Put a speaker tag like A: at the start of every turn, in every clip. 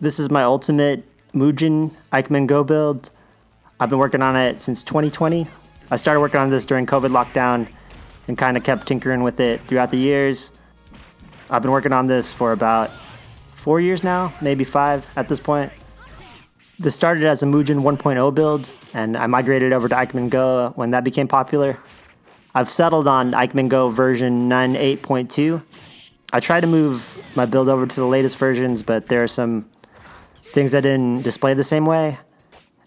A: This is my ultimate MUGEN IKEMEN Go build. I've been working on it since 2020. I started working on this during COVID lockdown and kind of kept tinkering with it throughout the years. I've been working on this for about 4 years now, maybe 5 at this point. This started as a MUGEN 1.0 build, and I migrated over to IKEMEN Go when that became popular. I've settled on IKEMEN Go version 9.8.2. I tried to move my build over to the latest versions, but there are some things that didn't display the same way,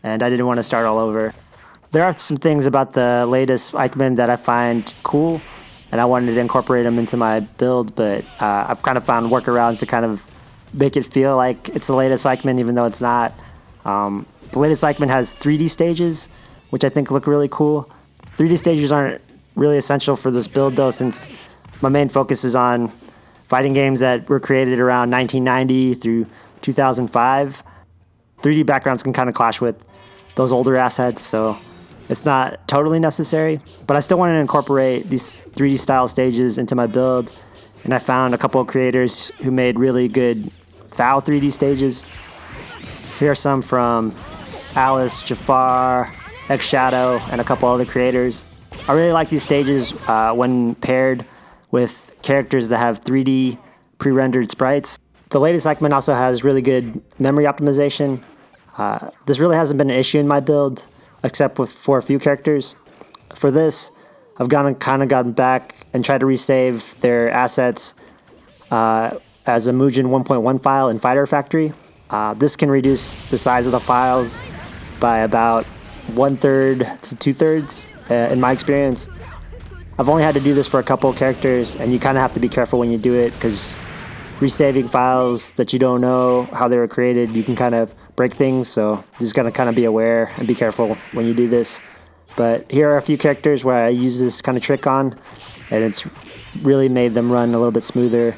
A: and I didn't want to start all over. There are some things about the latest IKEMEN that I find cool, and I wanted to incorporate them into my build, but I've kind of found workarounds to kind of make it feel like it's the latest IKEMEN, even though it's not. The latest IKEMEN has 3D stages, which I think look really cool. 3D stages aren't really essential for this build, though, since my main focus is on fighting games that were created around 1990 through 2005. 3D backgrounds can kind of clash with those older assets, so it's not totally necessary. But I still wanted to incorporate these 3D style stages into my build, and I found a couple of creators who made really good foul 3D stages. Here are some from Alice, Jafar, X Shadow, and a couple other creators. I really like these stages when paired with characters that have 3D pre-rendered sprites. The latest IKEMEN also has really good memory optimization. This really hasn't been an issue in my build, except for a few characters. For this, I've gotten back and tried to resave their assets as a MUGEN 1.1 file in Fighter Factory. This can reduce the size of the files by about 1/3 to 2/3 in my experience. I've only had to do this for a couple of characters, and you kind of have to be careful when you do it, because resaving files that you don't know how they were created, you can kind of break things, so you just gotta kind of be aware and be careful when you do this. But here are a few characters where I use this kind of trick on, and it's really made them run a little bit smoother.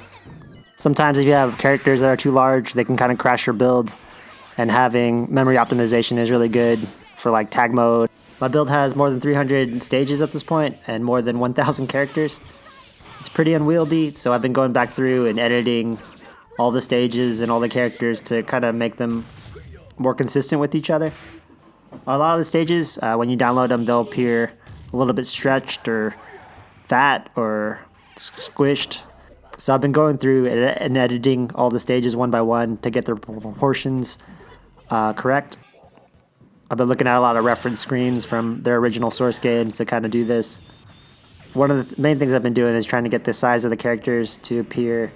A: Sometimes if you have characters that are too large, they can kind of crash your build, and having memory optimization is really good for like tag mode. My build has more than 300 stages at this point and more than 1,000 characters. It's pretty unwieldy, so I've been going back through and editing all the stages and all the characters to kind of make them more consistent with each other. A lot of the stages, when you download them, they'll appear a little bit stretched or fat or squished. So I've been going through and editing all the stages one by one to get their proportions correct. I've been looking at a lot of reference screens from their original source games to kind of do this. One of the main things I've been doing is trying to get the size of the characters to appear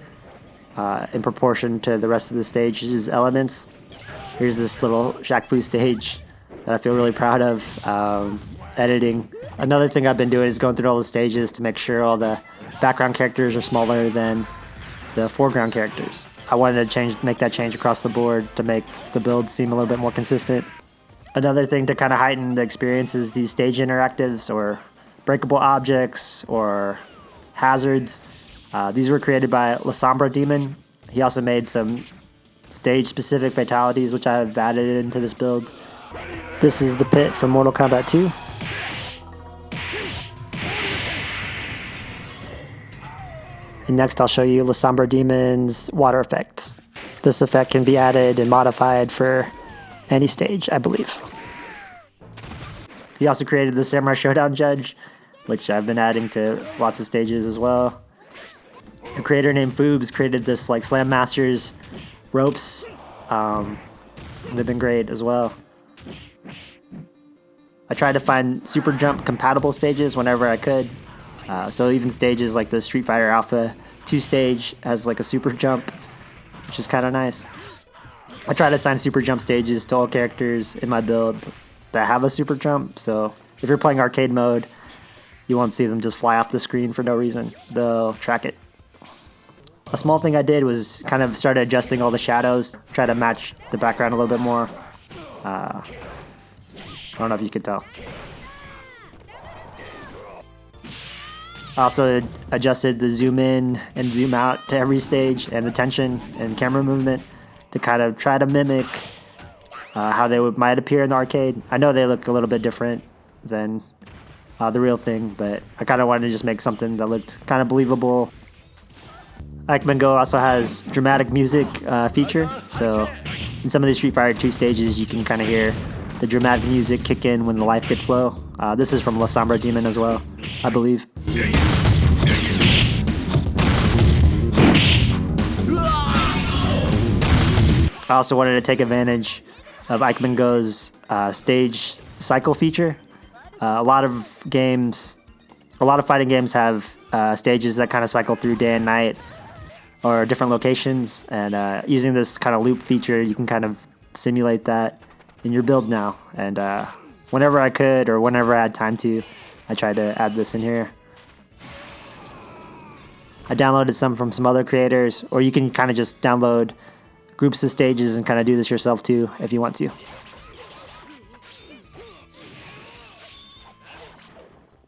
A: in proportion to the rest of the stage's elements. Here's this little Shaq Fu stage that I feel really proud of editing. Another thing I've been doing is going through all the stages to make sure all the background characters are smaller than the foreground characters. I wanted to make that change across the board to make the build seem a little bit more consistent. Another thing to kind of heighten the experience is these stage interactives or breakable objects or hazards. These were created by La Sombra Demon. He also made some stage-specific fatalities, which I've added into this build. This is the pit from Mortal Kombat 2. And next I'll show you La Sombra Demon's water effects. This effect can be added and modified for any stage, I believe. He also created the Samurai Showdown Judge, which I've been adding to lots of stages as well. A creator named Foobs created this like Slam Masters ropes. They've been great as well. I tried to find Super Jump compatible stages whenever I could. So even stages like the Street Fighter Alpha 2 stage has like a Super Jump, which is kind of nice. I try to assign Super Jump stages to all characters in my build that have a Super Jump, so if you're playing arcade mode, you won't see them just fly off the screen for no reason. They'll track it. A small thing I did was kind of started adjusting all the shadows, try to match the background a little bit more. I don't know if you could tell. I also adjusted the zoom in and zoom out to every stage and the tension and camera movement to kind of try to mimic how they might appear in the arcade. I know they look a little bit different than the real thing, but I kind of wanted to just make something that looked kind of believable. IKEMEN Go also has dramatic music feature, so In some of these Street Fighter 2 stages, you can kind of hear the dramatic music kick in when the life gets low. This is from La Sombra Demon as well, I believe. I also wanted to take advantage of IKEMEN Go's stage cycle feature. A lot of fighting games have stages that kind of cycle through day and night or different locations, and using this kind of loop feature, you can kind of simulate that in your build now. And whenever I could or whenever I had time to, I tried to add this in here. I downloaded some from some other creators, or you can kind of just download groups of stages and kind of do this yourself too if you want to.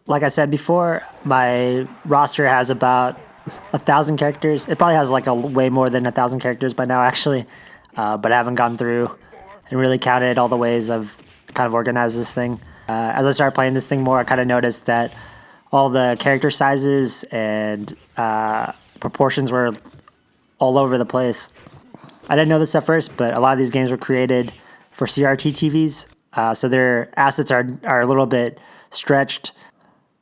A: Like I said before, my roster has about 1,000 characters. It probably has like way more than 1,000 characters by now, actually, but I haven't gone through and really counted all the ways I've kind of organized this thing. As I started playing this thing more, I kind of noticed that all the character sizes and proportions were all over the place. I didn't know this at first, but a lot of these games were created for CRT TVs, so their assets are a little bit stretched.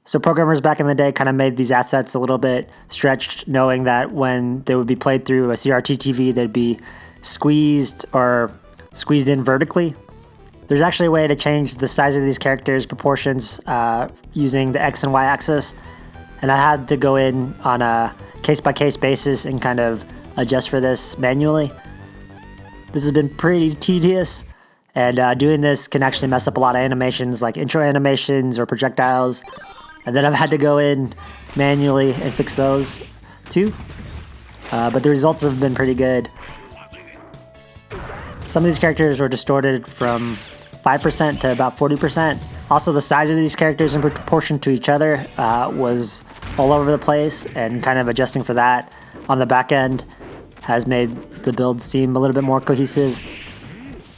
A: So programmers back in the day kind of made these assets a little bit stretched, knowing that when they would be played through a CRT TV, they'd be squeezed in vertically. There's actually a way to change the size of these characters' proportions using the X and Y axis, and I had to go in on a case-by-case basis and kind of adjust for this manually. This has been pretty tedious, and doing this can actually mess up a lot of animations like intro animations or projectiles, and then I've had to go in manually and fix those too, but the results have been pretty good. Some of these characters were distorted from 5% to about 40%. Also, the size of these characters in proportion to each other was all over the place, and kind of adjusting for that on the back end has made the build seem a little bit more cohesive.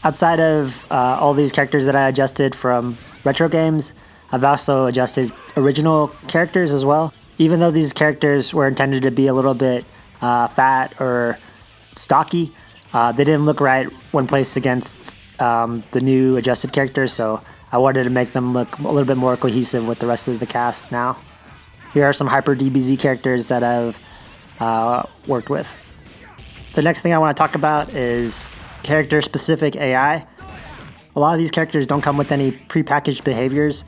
A: Outside of all these characters that I adjusted from retro games, I've also adjusted original characters as well. Even though these characters were intended to be a little bit fat or stocky, they didn't look right when placed against the new adjusted characters, so I wanted to make them look a little bit more cohesive with the rest of the cast now. Here are some Hyper DBZ characters that I've worked with. The next thing I want to talk about is character-specific AI. A lot of these characters don't come with any prepackaged behaviors,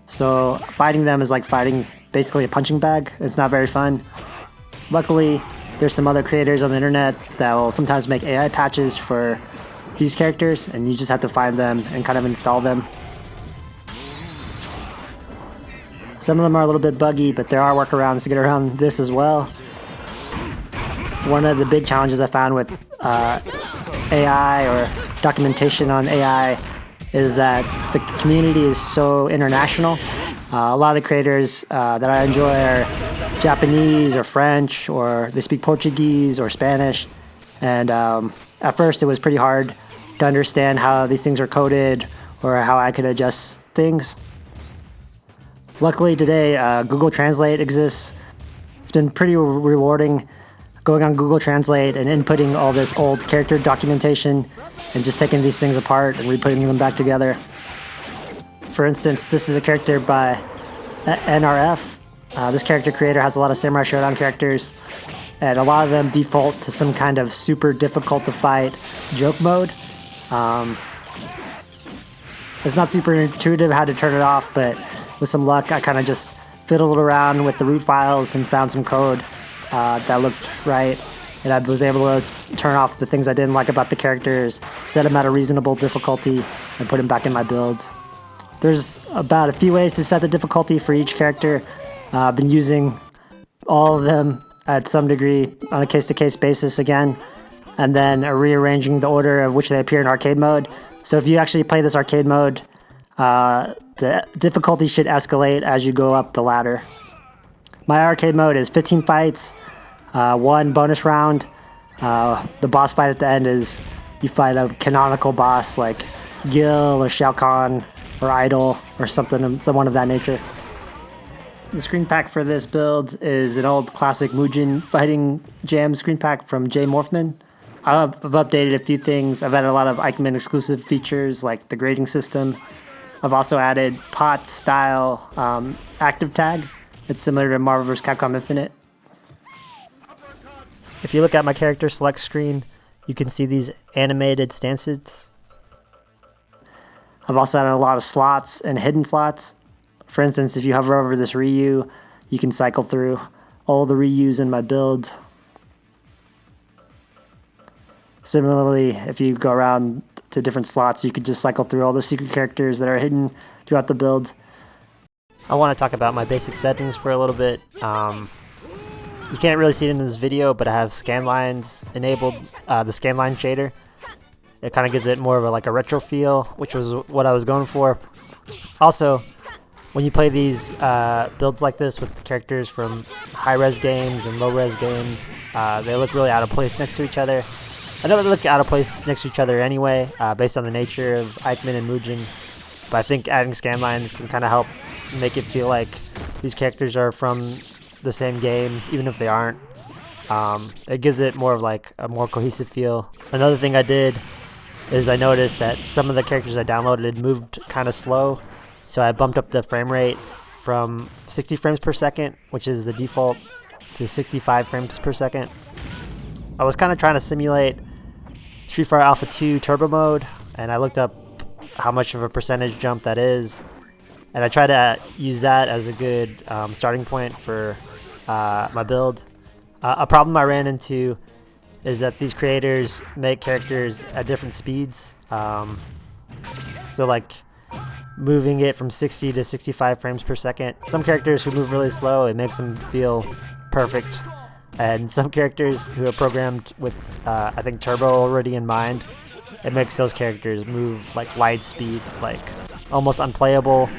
A: so fighting them is like fighting basically a punching bag. It's not very fun. Luckily, there's some other creators on the internet that will sometimes make AI patches for these characters, and you just have to find them and kind of install them. Some of them are a little bit buggy, but there are workarounds to get around this as well. One of the big challenges I found with AI or documentation on AI is that the community is so international. A lot of the creators that I enjoy are Japanese or French, or they speak Portuguese or Spanish. And at first it was pretty hard to understand how these things are coded or how I could adjust things. Luckily today, Google Translate exists. It's been pretty rewarding going on Google Translate and inputting all this old character documentation and just taking these things apart and re-putting them back together. For instance, this is a character by NRF. This character creator has a lot of Samurai Showdown characters, and a lot of them default to some kind of super difficult to fight joke mode. It's not super intuitive how to turn it off, but with some luck, I kind of just fiddled around with the root files and found some code that looked right, and I was able to turn off the things I didn't like about the characters, set them at a reasonable difficulty, and put them back in my builds. There's about a few ways to set the difficulty for each character. I've been using all of them at some degree on a case-to-case basis again, and then rearranging the order of which they appear in arcade mode. So if you actually play this arcade mode, the difficulty should escalate as you go up the ladder. My arcade mode is 15 fights, 1 bonus round. The boss fight at the end is you fight a canonical boss like Gil or Shao Kahn or Idol or someone of that nature. The screen pack for this build is an old classic MUGEN fighting jam screen pack from J. Morphman. I've updated a few things. I've added a lot of IKEMEN exclusive features like the grading system. I've also added pot style active tag. It's similar to Marvel vs. Capcom Infinite. If you look at my character select screen, you can see these animated stances. I've also added a lot of slots and hidden slots. For instance, if you hover over this Ryu, you can cycle through all the Ryus in my build. Similarly, if you go around to different slots, you could just cycle through all the secret characters that are hidden throughout the build. I want to talk about my basic settings for a little bit. You can't really see it in this video, but I have scan lines enabled, the scan line shader. It kind of gives it more of a retro feel, which was what I was going for. Also, when you play these builds like this with characters from high-res games and low-res games, they look really out of place next to each other. I know they look out of place next to each other anyway, based on the nature of IKEMEN and MUGEN, but I think adding scan lines can kind of help make it feel like these characters are from the same game, even if they aren't. It gives it more of a more cohesive feel. Another thing I did is I noticed that some of the characters I downloaded moved kind of slow, so I bumped up the frame rate from 60 frames per second, which is the default, to 65 frames per second. I was kind of trying to simulate Street Fighter Alpha 2 Turbo Mode, and I looked up how much of a percentage jump that is, and I tried to use that as a good starting point for my build. A problem I ran into is that these creators make characters at different speeds. So moving it from 60 to 65 frames per second. Some characters who move really slow, it makes them feel perfect. And some characters who are programmed with, I think, turbo already in mind, it makes those characters move light speed, almost unplayable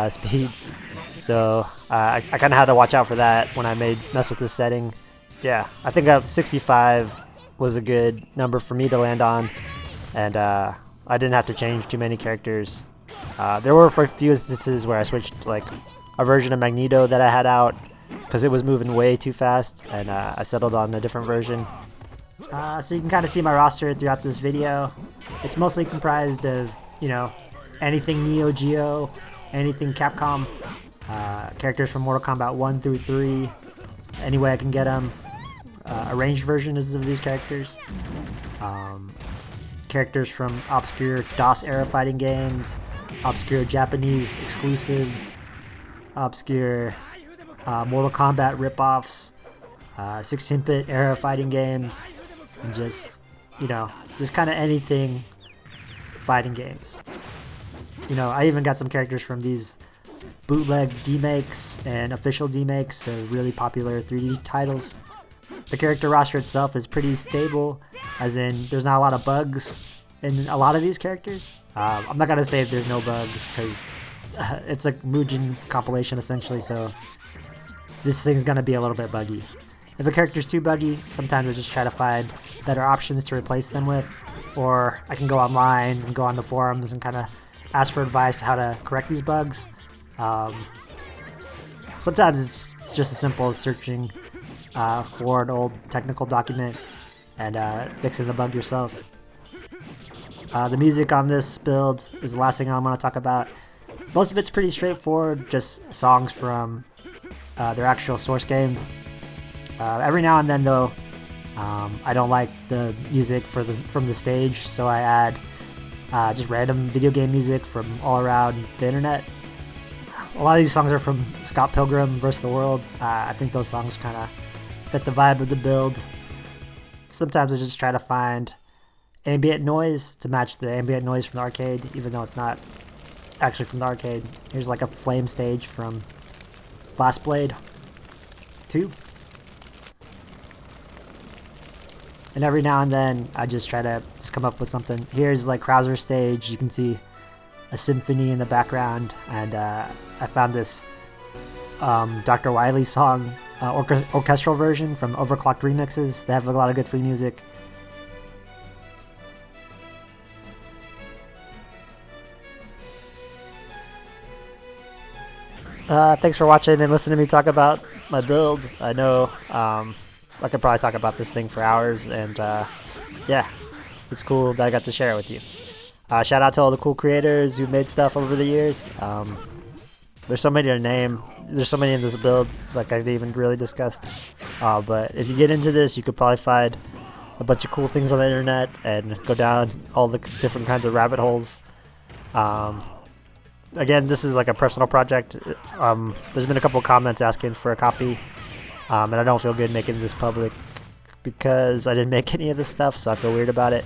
A: speeds. So I kind of had to watch out for that when I mess with this setting. Yeah, I think 65 was a good number for me to land on, and I didn't have to change too many characters. There were a few instances where I switched a version of Magneto that I had out because it was moving way too fast, and I settled on a different version. So you can kind of see my roster throughout this video. It's mostly comprised of, anything Neo Geo, anything Capcom, characters from Mortal Kombat 1 through 3, any way I can get them. Arranged versions of these characters. Characters from obscure DOS-era fighting games, obscure Japanese exclusives, obscure Mortal Kombat rip-offs, 16-bit era fighting games, and just kind of anything fighting games. I even got some characters from these bootleg demakes and official demakes of really popular 3D titles. The character roster itself is pretty stable, as in there's not a lot of bugs in a lot of these characters. I'm not going to say there's no bugs, because it's a MUGEN compilation essentially, so this thing's going to be a little bit buggy. If a character's too buggy, sometimes I just try to find better options to replace them with, or I can go online and go on the forums and kind of ask for advice for how to correct these bugs. Sometimes it's just as simple as searching for an old technical document and fixing the bug yourself. The music on this build is the last thing I'm going to talk about. Most of it's pretty straightforward, just songs from their actual source games. Every now and then, though, I don't like the music from the stage, so I add just random video game music from all around the internet. A lot of these songs are from Scott Pilgrim vs. the World. I think those songs kind of fit the vibe of the build. Sometimes I just try to find ambient noise to match the ambient noise from the arcade, even though it's not actually from the arcade. Here's a flame stage from Blast Blade 2. And every now and then, I just try to come up with something. Here's Krauser's stage. You can see a symphony in the background, and I found this Dr. Wily song, orchestral version from Overclocked Remixes. They have a lot of good free music. Thanks for watching and listening to me talk about my build. I know I could probably talk about this thing for hours, and
B: yeah, it's cool that I got to share it with you. Shout out to all the cool creators who made stuff over the years. There's so many to name. There's so many in this build, like I didn't even really discuss. But if you get into this, you could probably find a bunch of cool things on the internet and go down all the different kinds of rabbit holes. Again, this is like a personal project. There's been a couple comments asking for a copy, and I don't feel good making this public because I didn't make any of this stuff, so I feel weird about it.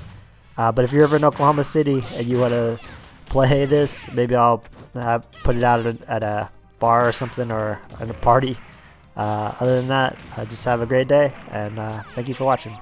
B: But if you're ever in Oklahoma City and you want to play this, maybe I'll put it out at a bar or something, or at a party. Other than that, just have a great day, and thank you for watching.